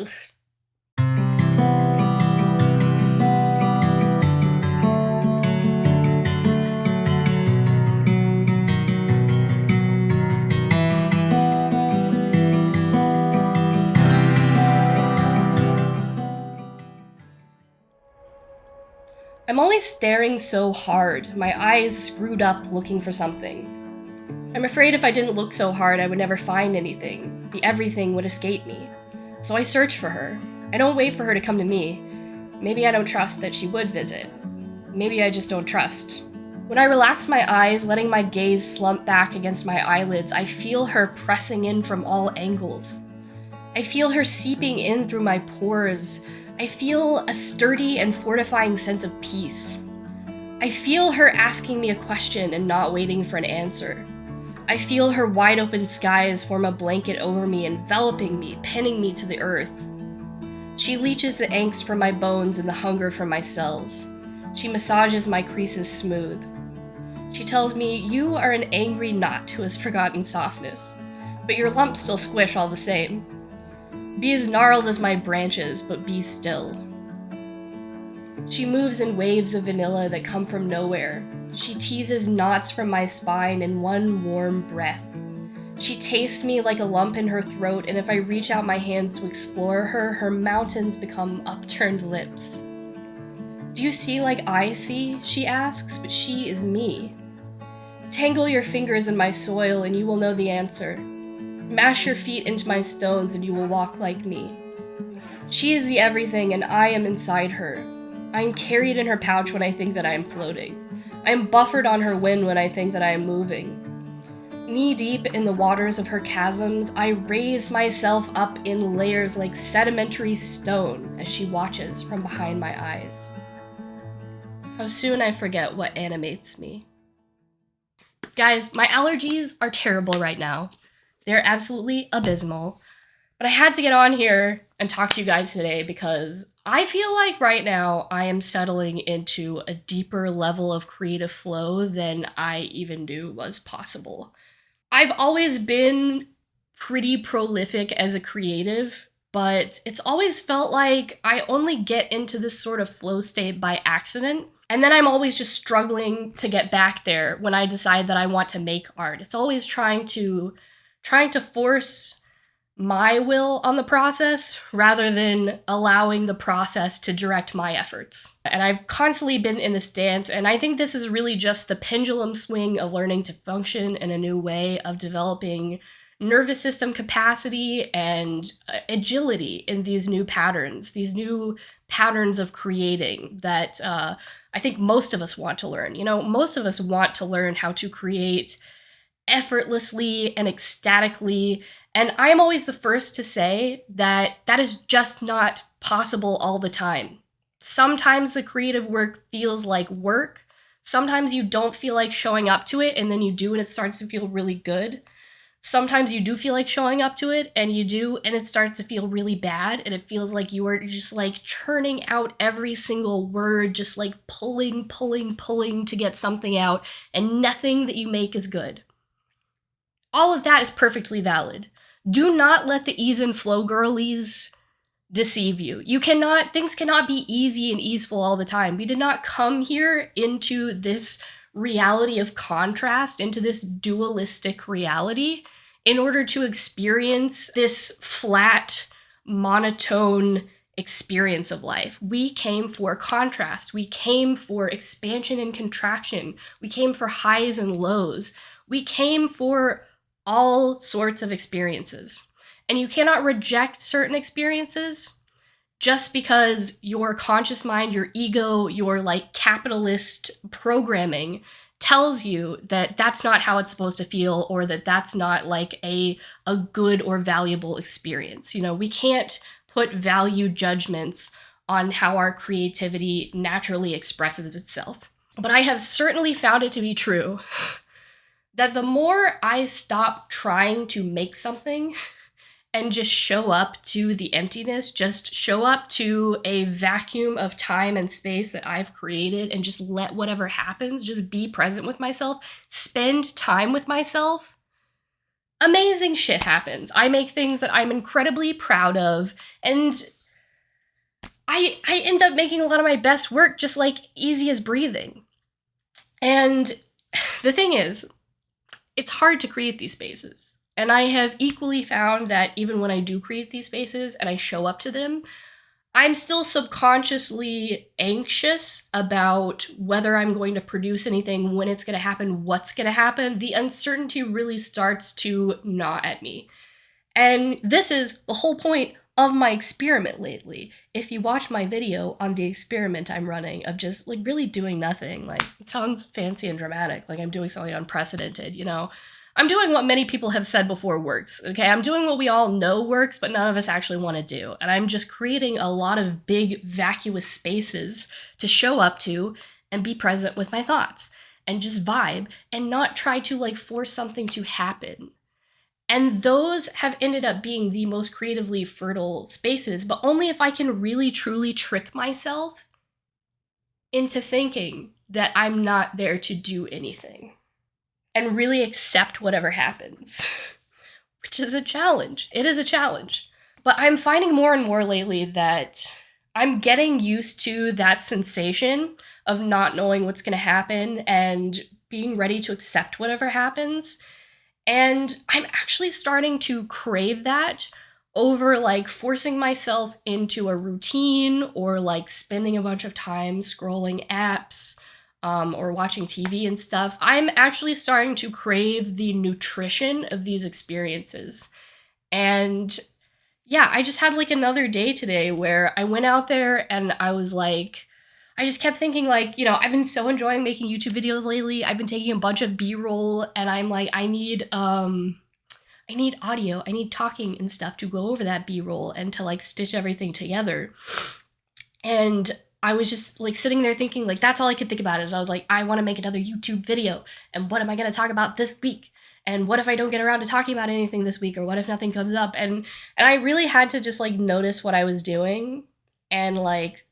Ugh. I'm always staring so hard, my eyes screwed up looking for something. I'm afraid if I didn't look so hard, I would never find anything. The everything would escape me. So I search for her. I don't wait for her to come to me. Maybe I don't trust that she would visit. Maybe I just don't trust. When I relax my eyes, letting my gaze slump back against my eyelids, I feel her pressing in from all angles. I feel her seeping in through my pores. I feel a sturdy and fortifying sense of peace. I feel her asking me a question and not waiting for an answer. I feel her wide open skies form a blanket over me, enveloping me, pinning me to the earth. She leaches the angst from my bones and the hunger from my cells. She massages my creases smooth. She tells me, "You are an angry knot who has forgotten softness, but your lumps still squish all the same. Be as gnarled as my branches, but be still." She moves in waves of vanilla that come from nowhere. She teases knots from my spine in one warm breath. She tastes me like a lump in her throat, and if I reach out my hands to explore her, her mountains become upturned lips. "Do you see like I see?" she asks, but she is me. "Tangle your fingers in my soil and you will know the answer. Mash your feet into my stones and you will walk like me." She is the everything and I am inside her. I am carried in her pouch when I think that I am floating. I am buffered on her wind when I think that I am moving. Knee-deep in the waters of her chasms, I raise myself up in layers like sedimentary stone as she watches from behind my eyes. How soon I forget what animates me. Guys, my allergies are terrible right now. They're absolutely abysmal. But I had to get on here and talk to you guys today because I feel like right now I am settling into a deeper level of creative flow than I even knew was possible. I've always been pretty prolific as a creative, but it's always felt like I only get into this sort of flow state by accident. And then I'm always just struggling to get back there when I decide that I want to make art. It's always trying to force my will on the process rather than allowing the process to direct my efforts. And I've constantly been in this dance, and I think this is really just the pendulum swing of learning to function in a new way, of developing nervous system capacity and agility in these new patterns of creating that I think most of us want to learn. You know, most of us want to learn how to create effortlessly and ecstatically. And I am always the first to say that that is just not possible all the time. Sometimes the creative work feels like work. Sometimes you don't feel like showing up to it, and then you do, and it starts to feel really good. Sometimes you do feel like showing up to it, and you do, and it starts to feel really bad, and it feels like you are just like churning out every single word, just like pulling to get something out, and nothing that you make is good. All of that is perfectly valid. Do not let the ease and flow girlies deceive you. Things cannot be easy and easeful all the time. We did not come here into this reality of contrast, into this dualistic reality, in order to experience this flat, monotone experience of life. We came for contrast. We came for expansion and contraction. We came for highs and lows. We came for all sorts of experiences. And you cannot reject certain experiences just because your conscious mind, your ego, your like capitalist programming tells you that that's not how it's supposed to feel, or that that's not like a good or valuable experience. You know, we can't put value judgments on how our creativity naturally expresses itself. But I have certainly found it to be true that the more I stop trying to make something and just show up to the emptiness, just show up to a vacuum of time and space that I've created, and just let whatever happens, just be present with myself, spend time with myself, amazing shit happens. I make things that I'm incredibly proud of, and I end up making a lot of my best work just like easy as breathing. And the thing is, it's hard to create these spaces. And I have equally found that even when I do create these spaces and I show up to them, I'm still subconsciously anxious about whether I'm going to produce anything, when it's going to happen, what's going to happen. The uncertainty really starts to gnaw at me. And this is the whole point of my experiment lately. If you watch my video on the experiment I'm running of just like really doing nothing, like it sounds fancy and dramatic, like I'm doing something unprecedented, you know? I'm doing what many people have said before works, okay? I'm doing what we all know works, but none of us actually want to do. And I'm just creating a lot of big vacuous spaces to show up to and be present with my thoughts and just vibe and not try to like force something to happen. And those have ended up being the most creatively fertile spaces, but only if I can really truly trick myself into thinking that I'm not there to do anything and really accept whatever happens, which is a challenge. It is a challenge. But I'm finding more and more lately that I'm getting used to that sensation of not knowing what's going to happen and being ready to accept whatever happens. And I'm actually starting to crave that over like forcing myself into a routine or like spending a bunch of time scrolling apps or watching TV and stuff. I'm actually starting to crave the nutrition of these experiences. And yeah, I just had like another day today where I went out there and I was like, I just kept thinking like, you know, I've been so enjoying making YouTube videos lately. I've been taking a bunch of B-roll and I'm like, I need audio, I need talking and stuff to go over that B-roll and to like stitch everything together. And I was just like sitting there thinking like, that's all I could think about is I was like, I want to make another YouTube video. And what am I going to talk about this week? And what if I don't get around to talking about anything this week? Or what if nothing comes up? And I really had to just like notice what I was doing and like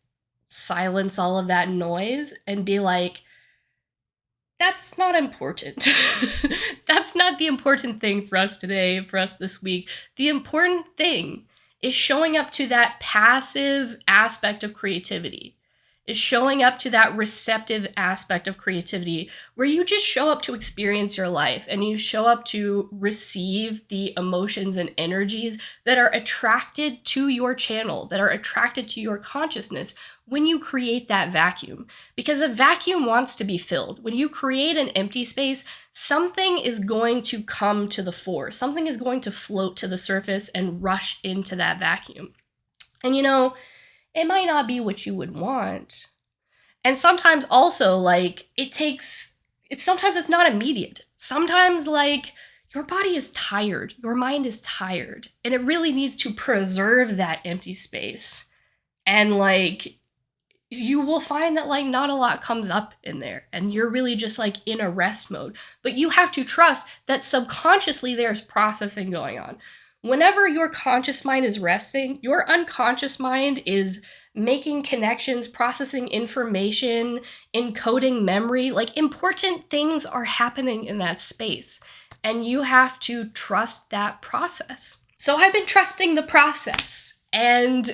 silence all of that noise and be like, that's not important. That's not the important thing for us today, for us this week. The important thing is showing up to that passive aspect of creativity, is showing up to that receptive aspect of creativity where you just show up to experience your life and you show up to receive the emotions and energies that are attracted to your channel, that are attracted to your consciousness when you create that vacuum. Because a vacuum wants to be filled. When you create an empty space, something is going to come to the fore. Something is going to float to the surface and rush into that vacuum. And you know, it might not be what you would want. And sometimes also, like, sometimes it's not immediate. Sometimes, like, your body is tired, your mind is tired, and it really needs to preserve that empty space. And, like, you will find that, like, not a lot comes up in there, and you're really just, like, in a rest mode. But you have to trust that subconsciously there's processing going on. Whenever your conscious mind is resting, your unconscious mind is making connections, processing information, encoding memory. Like, important things are happening in that space, and you have to trust that process. So I've been trusting the process, and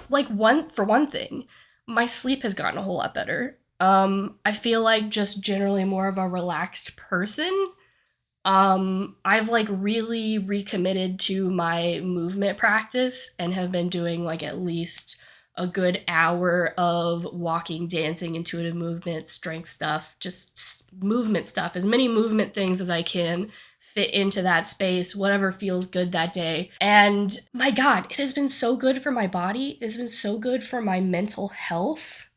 like for one thing, my sleep has gotten a whole lot better. I feel like just generally more of a relaxed person. I've like really recommitted to my movement practice and have been doing like at least a good hour of walking, dancing, intuitive movement, strength stuff, just movement stuff, as many movement things as I can fit into that space, whatever feels good that day. And my God, it has been so good for my body. It has been so good for my mental health.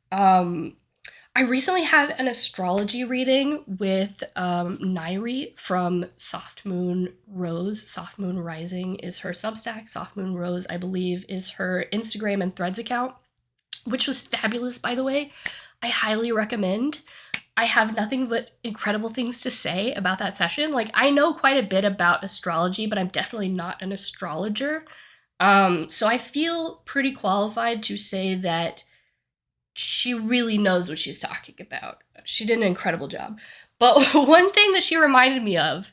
I recently had an astrology reading with Nairi from Soft Moon Rose. Soft Moon Rising is her substack. Soft Moon Rose, I believe, is her Instagram and Threads account, which was fabulous, by the way. I highly recommend. I have nothing but incredible things to say about that session. Like, I know quite a bit about astrology, but I'm definitely not an astrologer. So I feel pretty qualified to say that she really knows what she's talking about. She did an incredible job. But one thing that she reminded me of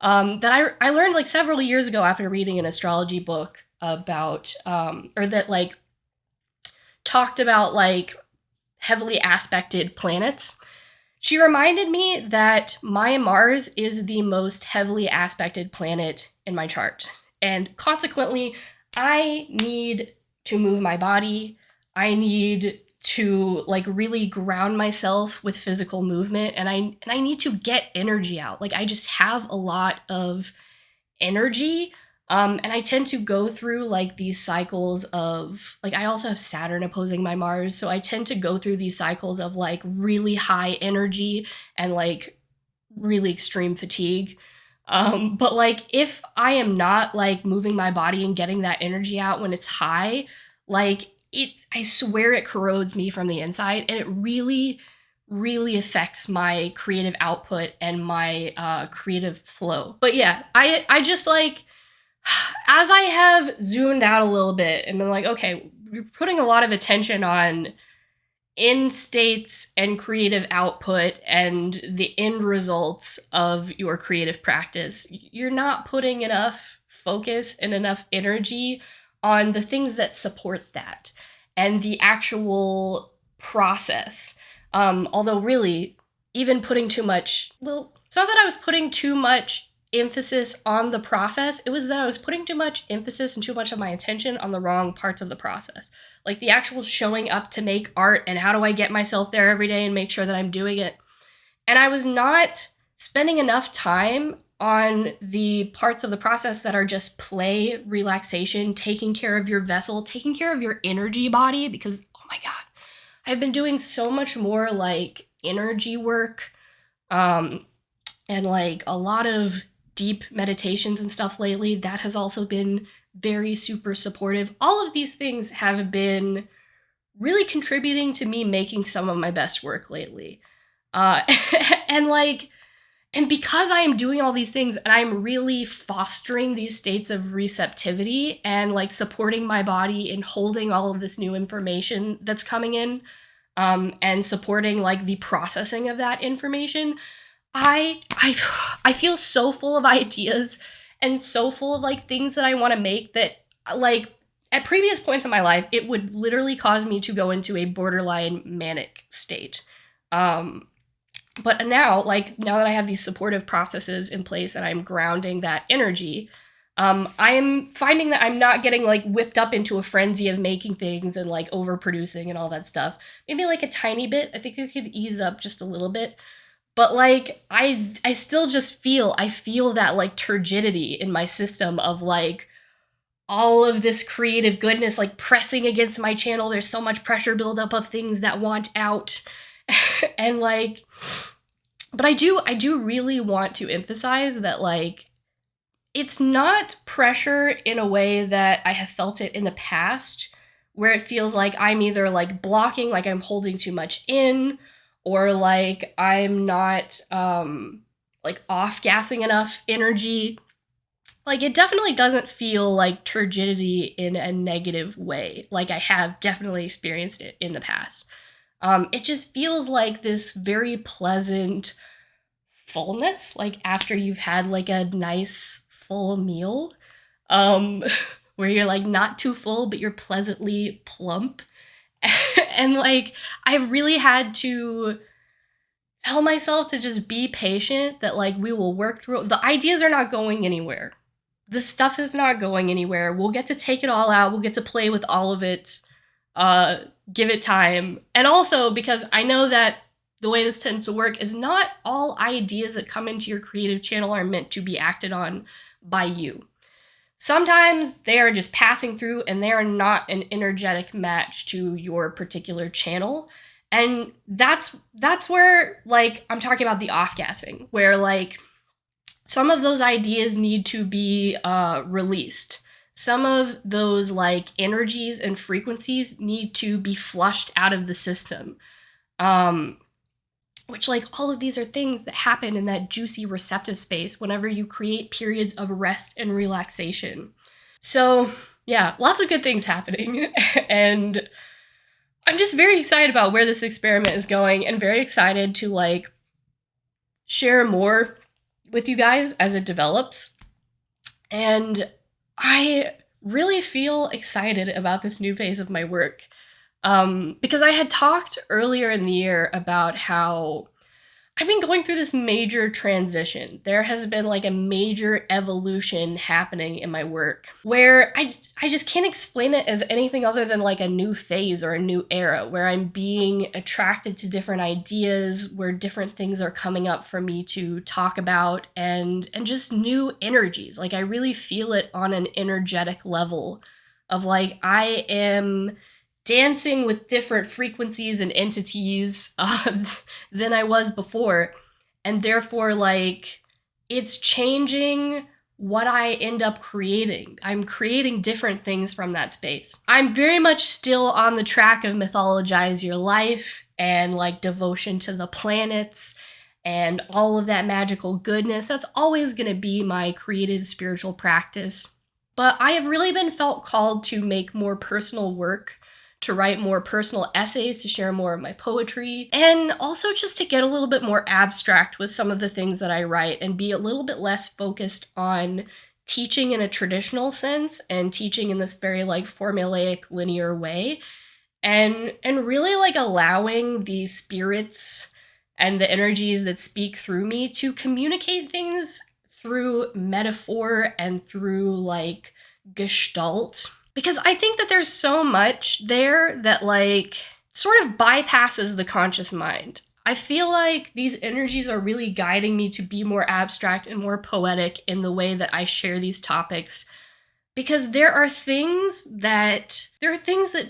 that I learned like several years ago after reading an astrology book about, or that like talked about like heavily aspected planets. She reminded me that my Mars is the most heavily aspected planet in my chart. And consequently, I need to move my body. I need to like really ground myself with physical movement, and I need to get energy out. Like I just have a lot of energy. And I tend to go through like these cycles of like, I also have Saturn opposing my Mars. So I tend to go through these cycles of like really high energy and like really extreme fatigue. But like, if I am not like moving my body and getting that energy out when it's high, like I swear it corrodes me from the inside, and it really, really affects my creative output and my creative flow. But yeah, I just like, as I have zoomed out a little bit and been like, okay, you're putting a lot of attention on end states and creative output and the end results of your creative practice, you're not putting enough focus and enough energy on the things that support that and the actual process. Although, really, even putting too much, well, it's not that I was putting too much emphasis on the process, it was that I was putting too much emphasis and too much of my attention on the wrong parts of the process. Like the actual showing up to make art and how do I get myself there every day and make sure that I'm doing it. And I was not spending enough time on the parts of the process that are just play, relaxation, taking care of your vessel, taking care of your energy body, because oh my god, I've been doing so much more like energy work, and like a lot of deep meditations and stuff lately. That has also been very super supportive. All of these things have been really contributing to me making some of my best work lately. Uh, and like, and because I am doing all these things and I'm really fostering these states of receptivity and like supporting my body in holding all of this new information that's coming in, and supporting like the processing of that information, I feel so full of ideas and so full of like things that I want to make that like at previous points in my life it would literally cause me to go into a borderline manic state. But now, like now that I have these supportive processes in place and I'm grounding that energy, I'm finding that I'm not getting like whipped up into a frenzy of making things and like overproducing and all that stuff. Maybe like a tiny bit. I think I could ease up just a little bit. But like I still just feel that like turgidity in my system of like all of this creative goodness like pressing against my channel. There's so much pressure buildup of things that want out. And like, but I do really want to emphasize that like it's not pressure in a way that I have felt it in the past, where it feels like I'm either like blocking, like I'm holding too much in, or like I'm not like off gassing enough energy. Like it definitely doesn't feel like turgidity in a negative way, like I have definitely experienced it in the past. It just feels like this very pleasant fullness, like after you've had like a nice full meal, um, where you're like not too full, but you're pleasantly plump. And like, I've really had to tell myself to just be patient, that like we will work through it. The ideas are not going anywhere. The stuff is not going anywhere. We'll get to take it all out. We'll get to play with all of it. Give it time. And also because I know that the way this tends to work is not all ideas that come into your creative channel are meant to be acted on by you. Sometimes they are just passing through and they are not an energetic match to your particular channel. And that's where like I'm talking about the off-gassing, where like some of those ideas need to be released. Some of those like energies and frequencies need to be flushed out of the system. Which like all of these are things that happen in that juicy receptive space whenever you create periods of rest and relaxation. So yeah, lots of good things happening. And I'm just very excited about where this experiment is going and very excited to like share more with you guys as it develops. And I really feel excited about this new phase of my work. Because I had talked earlier in the year about how I've been going through this major transition. There has been like a major evolution happening in my work where I just can't explain it as anything other than like a new phase or a new era where I'm being attracted to different ideas, where different things are coming up for me to talk about, and just new energies. Like I really feel it on an energetic level of like I am dancing with different frequencies and entities than I was before. And therefore, like, it's changing what I end up creating. I'm creating different things from that space. I'm very much still on the track of mythologize your life and like devotion to the planets and all of that magical goodness. That's always going to be my creative spiritual practice. But I have really been felt called to make more personal work, to write more personal essays, to share more of my poetry, and also just to get a little bit more abstract with some of the things that I write and be a little bit less focused on teaching in a traditional sense and teaching in this very like formulaic linear way, and really like allowing the spirits and the energies that speak through me to communicate things through metaphor and through like gestalt. Because I think that there's so much there that like sort of bypasses the conscious mind. I feel like these energies are really guiding me to be more abstract and more poetic in the way that I share these topics, because there are things that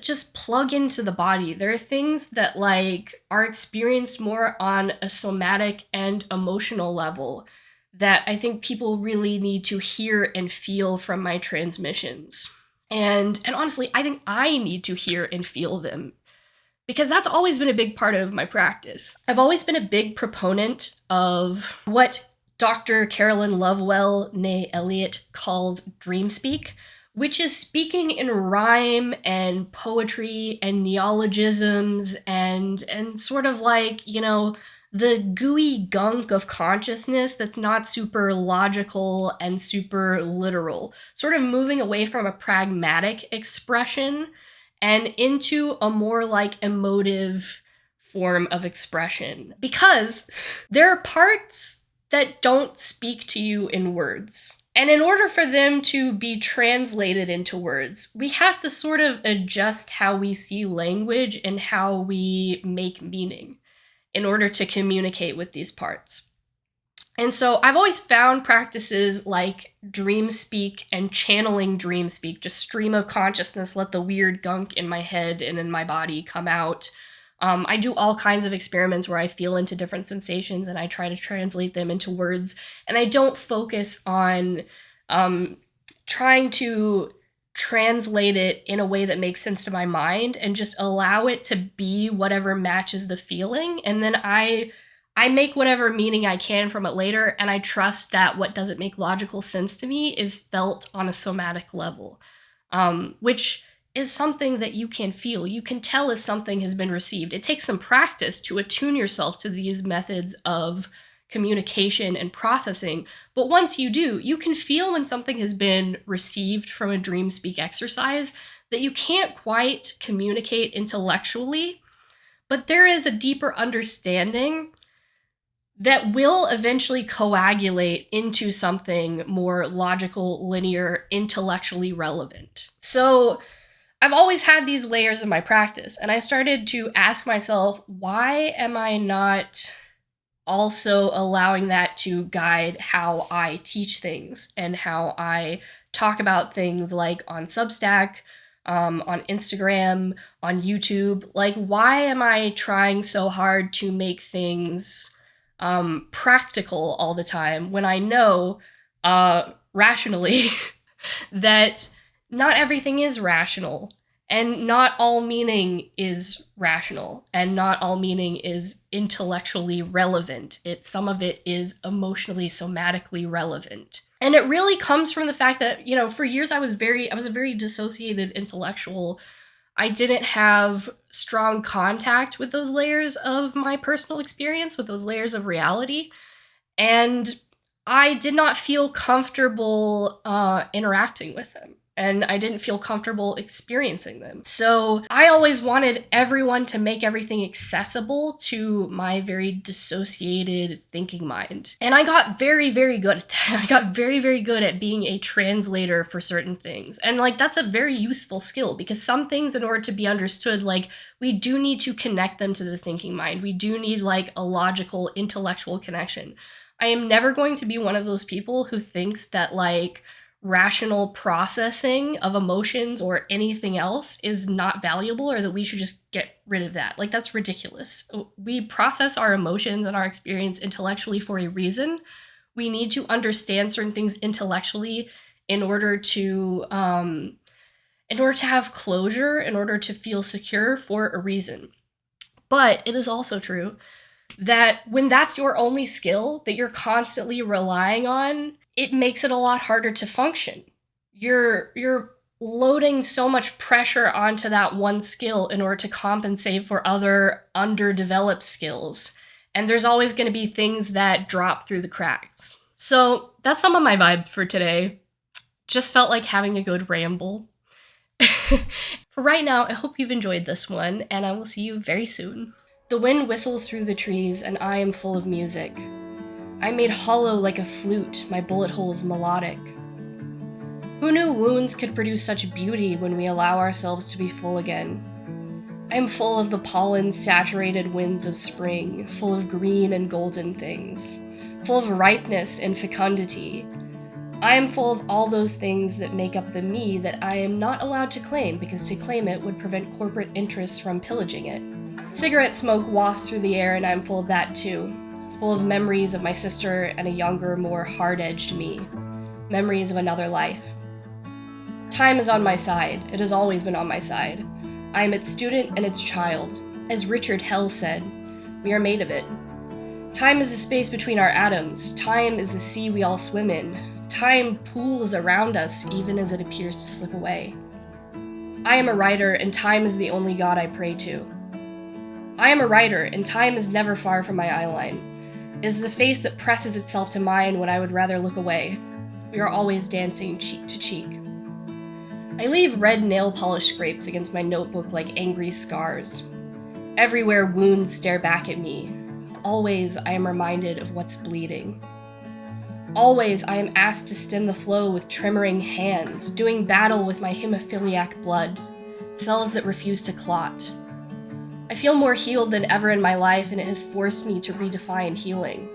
just plug into the body. There are things that like are experienced more on a somatic and emotional level that I think people really need to hear and feel from my transmissions. And honestly, I think I need to hear and feel them, because that's always been a big part of my practice. I've always been a big proponent of what Dr. Carolyn Lovewell, née Elliott, calls dream speak, which is speaking in rhyme and poetry and neologisms and sort of like, you know, the gooey gunk of consciousness that's not super logical and super literal, sort of moving away from a pragmatic expression and into a more like emotive form of expression. Because there are parts that don't speak to you in words. And in order for them to be translated into words, we have to sort of adjust how we see language and how we make meaning in order to communicate with these parts. And so I've always found practices like dream speak and channeling dream speak, just stream of consciousness, let the weird gunk in my head and in my body come out. I do all kinds of experiments where I feel into different sensations and I try to translate them into words. And I don't focus on trying to translate it in a way that makes sense to my mind, and just allow it to be whatever matches the feeling. And then I make whatever meaning I can from it later, and I trust that what doesn't make logical sense to me is felt on a somatic level, which is something that you can feel. You can tell if something has been received. It takes some practice to attune yourself to these methods of communication and processing. But once you do, you can feel when something has been received from a dream speak exercise that you can't quite communicate intellectually, but there is a deeper understanding that will eventually coagulate into something more logical, linear, intellectually relevant. So I've always had these layers in my practice, and I started to ask myself, why am I not also allowing that to guide how I teach things and how I talk about things, like on Substack, on Instagram, on YouTube? Like, why am I trying so hard to make things practical all the time when I know rationally that not everything is rational, and not all meaning is rational, and not all meaning is intellectually relevant. Some of it is emotionally, somatically relevant. And it really comes from the fact that, you know, for years I was a very dissociated intellectual. I didn't have strong contact with those layers of my personal experience, with those layers of reality. And I did not feel comfortable interacting with them. And I didn't feel comfortable experiencing them. So I always wanted everyone to make everything accessible to my very dissociated thinking mind. And I got very, very good at that. I got very, very good at being a translator for certain things. And like, that's a very useful skill, because some things, in order to be understood, like, we do need to connect them to the thinking mind. We do need like a logical, intellectual connection. I am never going to be one of those people who thinks that like rational processing of emotions or anything else is not valuable, or that we should just get rid of that. Like, that's ridiculous. We process our emotions and our experience intellectually for a reason. We need to understand certain things intellectually in order to have closure, in order to feel secure for a reason. But it is also true that when that's your only skill that you're constantly relying on, it makes it a lot harder to function. You're loading so much pressure onto that one skill in order to compensate for other underdeveloped skills. And there's always going to be things that drop through the cracks. So that's some of my vibe for today. Just felt like having a good ramble. For right now, I hope you've enjoyed this one, and I will see you very soon. The wind whistles through the trees, and I am full of music. I am made hollow like a flute, my bullet holes melodic. Who knew wounds could produce such beauty when we allow ourselves to be full again? I am full of the pollen-saturated winds of spring, full of green and golden things, full of ripeness and fecundity. I am full of all those things that make up the me that I am not allowed to claim, because to claim it would prevent corporate interests from pillaging it. Cigarette smoke wafts through the air, and I'm full of that too. Full of memories of my sister and a younger, more hard-edged me. Memories of another life. Time is on my side. It has always been on my side. I am its student and its child. As Richard Hell said, we are made of it. Time is the space between our atoms. Time is the sea we all swim in. Time pools around us even as it appears to slip away. I am a writer, and time is the only god I pray to. I am a writer, and time is never far from my eyeline. It is the face that presses itself to mine when I would rather look away. We are always dancing cheek to cheek. I leave red nail polish scrapes against my notebook like angry scars. Everywhere wounds stare back at me. Always I am reminded of what's bleeding. Always I am asked to stem the flow with tremoring hands, doing battle with my hemophiliac blood, cells that refuse to clot. I feel more healed than ever in my life, and it has forced me to redefine healing.